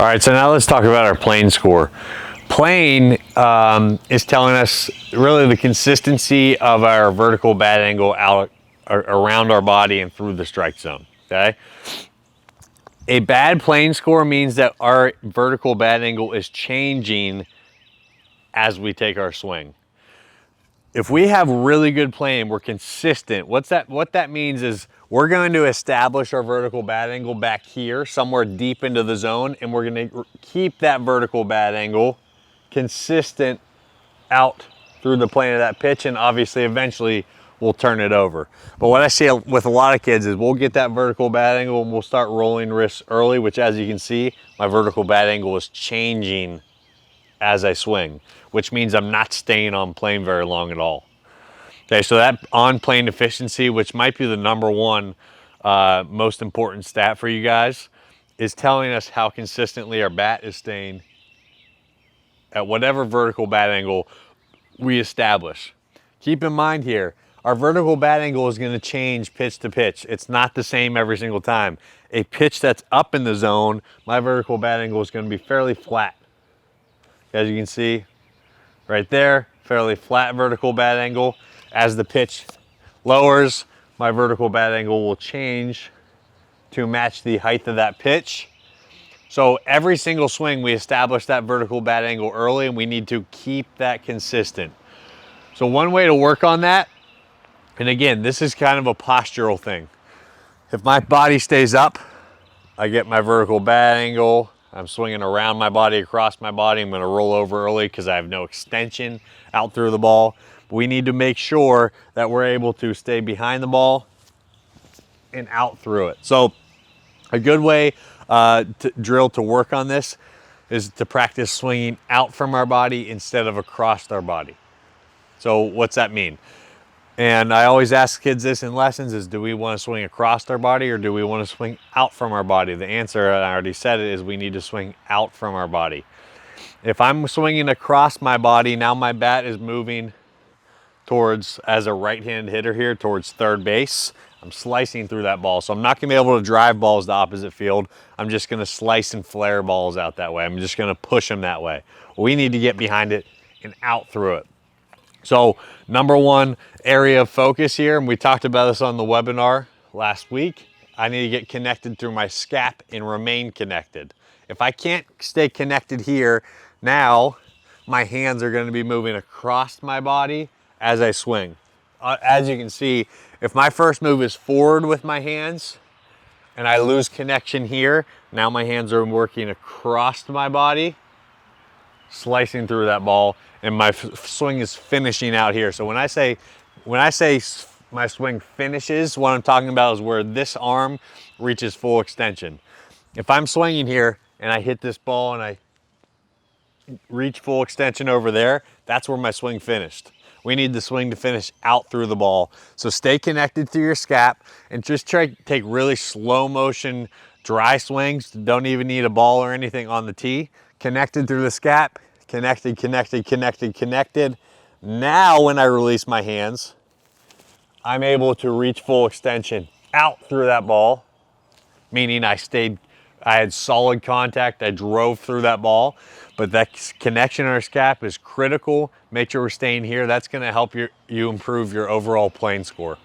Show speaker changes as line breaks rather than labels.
All right, so now let's talk about our plane score. Plane is telling us really the consistency of our vertical bat angle out around our body and through the strike zone, okay? A bad plane score means that our vertical bat angle is changing as we take our swing. If we have really good plane, we're consistent. What that means is we're going to establish our vertical bat angle back here, somewhere deep into the zone, and we're going to keep that vertical bat angle consistent out through the plane of that pitch, and obviously eventually we'll turn it over. But what I see with a lot of kids is we'll get that vertical bat angle and we'll start rolling wrists early, which as you can see, my vertical bat angle is changing as I swing, which means I'm not staying on plane very long at all. Okay, so that on plane efficiency, which might be the number one most important stat for you guys, is telling us how consistently our bat is staying at whatever vertical bat angle we establish. Keep in mind here, our vertical bat angle is going to change pitch to pitch. It's not the same every single time. A pitch that's up in the zone, my vertical bat angle is going to be fairly flat. As you can see right there, fairly flat vertical bat angle. As the pitch lowers, my vertical bat angle will change to match the height of that pitch. So every single swing we establish that vertical bat angle early, and we need to keep that consistent. So one way to work on that, and again, this is kind of a postural thing. If my body stays up, I get my vertical bat angle, I'm swinging around my body, across my body. I'm gonna roll over early because I have no extension out through the ball. But we need to make sure that we're able to stay behind the ball and out through it. So a good way to drill to work on this is to practice swinging out from our body instead of across our body. So what's that mean? And I always ask kids this in lessons is, do we want to swing across our body or do we want to swing out from our body? The answer, I already said it, is we need to swing out from our body. If I'm swinging across my body, now my bat is moving towards, as a right-hand hitter here, towards third base. I'm slicing through that ball. So I'm not going to be able to drive balls to opposite field. I'm just going to slice and flare balls out that way. I'm just going to push them that way. We need to get behind it and out through it. So number one area of focus here, and we talked about this on the webinar last week, I need to get connected through my scap and remain connected. If I can't stay connected here, now my hands are going to be moving across my body as I swing. As you can see, if my first move is forward with my hands and I lose connection here, now my hands are working across my body, slicing through that ball, and my swing is finishing out here. So when I say my swing finishes, what I'm talking about is where this arm reaches full extension. If I'm swinging here and I hit this ball and I reach full extension over there, that's where my swing finished. We need the swing to finish out through the ball. So stay connected to your scap and just try to take really slow motion, dry swings. Don't even need a ball or anything on the tee. Connected through the scap, connected, connected, connected, connected. Now when I release my hands, I'm able to reach full extension out through that ball, meaning I had solid contact, I drove through that ball, but that connection on our scap is critical. Make sure we're staying here. That's gonna help you improve your overall plane score.